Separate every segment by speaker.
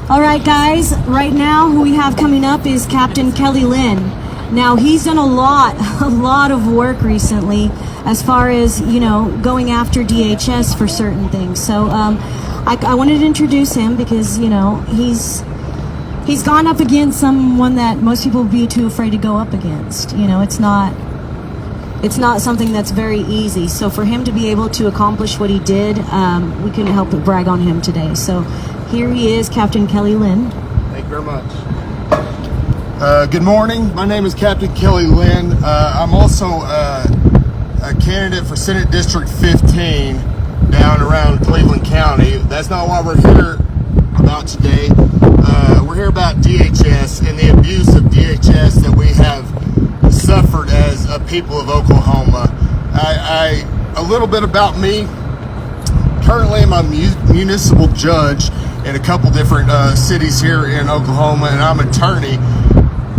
Speaker 1: All right, guys, right now who we have coming up is Captain Kelly Lynn. Now, he's done a lot of work recently as far as, going after DHS for certain things. So I wanted to introduce him because, he's gone up against someone that most people would be too afraid to go up against. It's not something that's very easy. So for him to be able to accomplish what he did, we couldn't help but brag on him today. So here he is, Captain Kelly Lynn.
Speaker 2: Thank you very much. Good morning. My name is Captain Kelly Lynn. I'm also a candidate for Senate District 15 down around Cleveland County. That's not what we're here about today. We're here about DHS and the abuse of DHS that we have suffered as a people of Oklahoma. A little bit about me. Currently, I'm a municipal judge in a couple different cities here in Oklahoma, and I'm an attorney.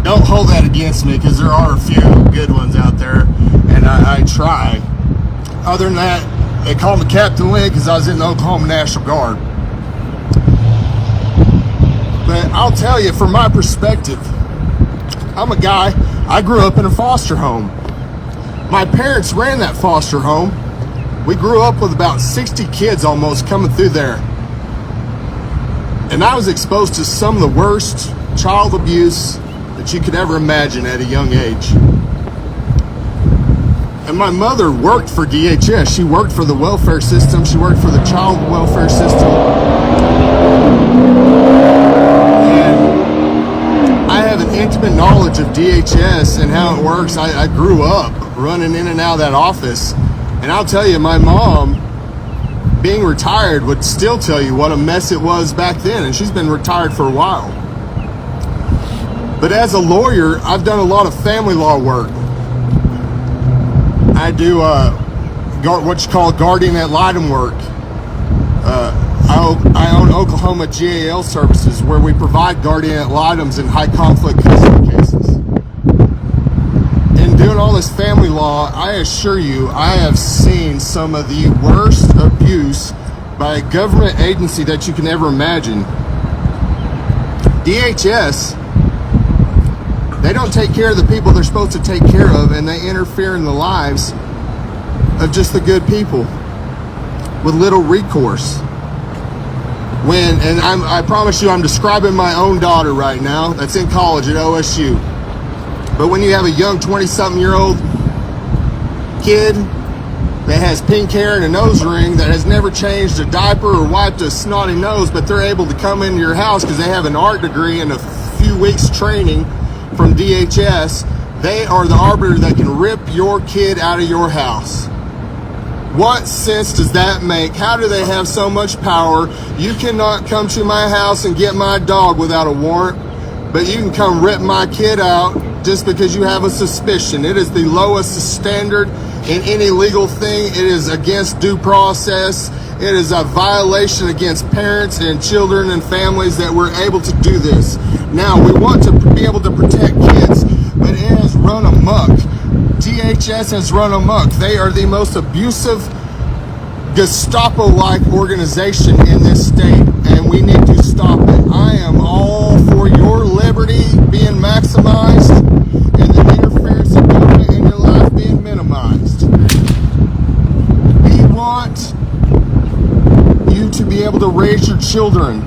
Speaker 2: Don't hold that against me, because there are a few good ones out there, and I try. Other than that, they call me Captain Lynn because I was in the Oklahoma National Guard. But I'll tell you, from my perspective, I'm a guy, I grew up in a foster home. My parents ran that foster home. We grew up with about 60 kids almost coming through there. And I was exposed to some of the worst child abuse that you could ever imagine at a young age. And my mother worked for DHS. She worked for the welfare system. She worked for the child welfare system. And I have an intimate knowledge of DHS and how it works. I grew up running in and out of that office. And I'll tell you, my mom, being retired, would still tell you what a mess it was back then. And she's been retired for a while. But as a lawyer, I've done a lot of family law work. I do what you call guardian ad litem work. I own Oklahoma GAL services, where we provide guardian ad litems in high conflict custody cases. In doing all this family law, I assure you, I have seen some of the worst abuse by a government agency that you can ever imagine. DHS, they don't take care of the people they're supposed to take care of, and they interfere in the lives of just the good people with little recourse. I promise you, I'm describing my own daughter right now that's in college at OSU. But when you have a young 20-something-year-old kid that has pink hair and a nose ring, that has never changed a diaper or wiped a snotty nose, but they're able to come into your house because they have an art degree and a few weeks training from DHS, they are the arbiter that can rip your kid out of your house. What sense does that make? How do they have so much power? You cannot come to my house and get my dog without a warrant, but you can come rip my kid out just because you have a suspicion. It is the lowest standard in any legal thing. It is against due process. It is a violation against parents and children and families that we're able to do this. Now, we want to be able to protect kids, but it has run amok. DHS has run amok. They are the most abusive, Gestapo-like organization in this state, and we need to stop it. I am all for your liberty being maximized and the interference of government in your life being minimized. We want you to be able to raise your children.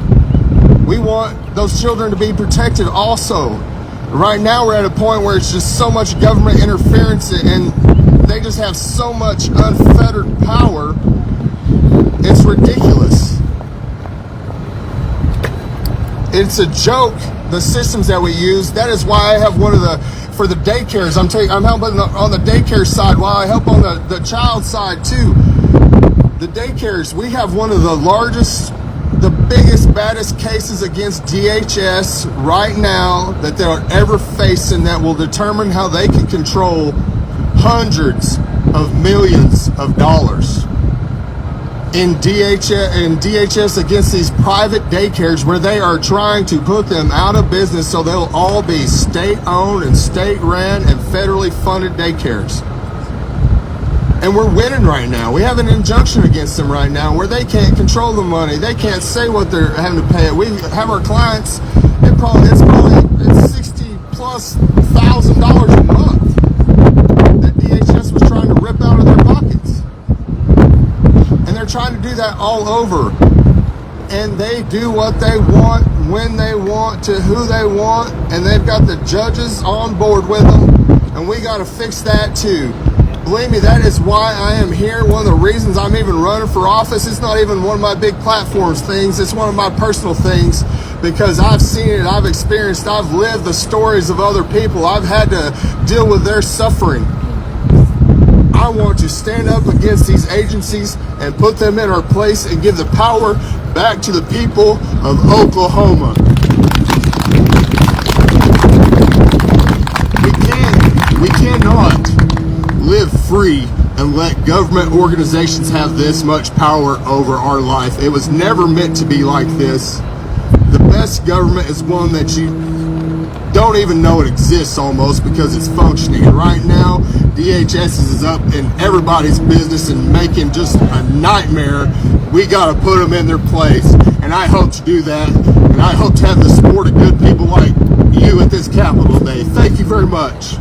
Speaker 2: We want those children to be protected also. Right now we're at a point where it's just so much government interference and they just have so much unfettered power. It's ridiculous. It's a joke, the systems that we use. That is why I have for the daycares, I'm helping on the daycare side while I help on the child side too. The daycares, we have one of the largest, the biggest, baddest cases against DHS right now that they're ever facing, that will determine how they can control hundreds of millions of dollars in DHS against these private daycares, where they are trying to put them out of business so they'll all be state-owned and state-ran and federally funded daycares. And we're winning right now. We have an injunction against them right now where they can't control the money. They can't say what they're having to pay. We have our clients, it's 60 plus $1,000 a month that DHS was trying to rip out of their pockets. And they're trying to do that all over. And they do what they want, when they want, to who they want, and they've got the judges on board with them, and we got to fix that too. Believe me, that is why I am here. One of the reasons I'm even running for office, it's not even one of my big platforms things, it's one of my personal things, because I've seen it, I've experienced, I've lived the stories of other people. I've had to deal with their suffering. I want to stand up against these agencies and put them in our place and give the power back to the people of Oklahoma. We cannot live free and let government organizations have this much power over our life. It was never meant to be like this. The best government is one that you don't even know it exists almost, because it's functioning. And right now, DHS is up in everybody's business and making just a nightmare. We got to put them in their place. And I hope to do that. And I hope to have the support of good people like you at this Capitol Day. Thank you very much.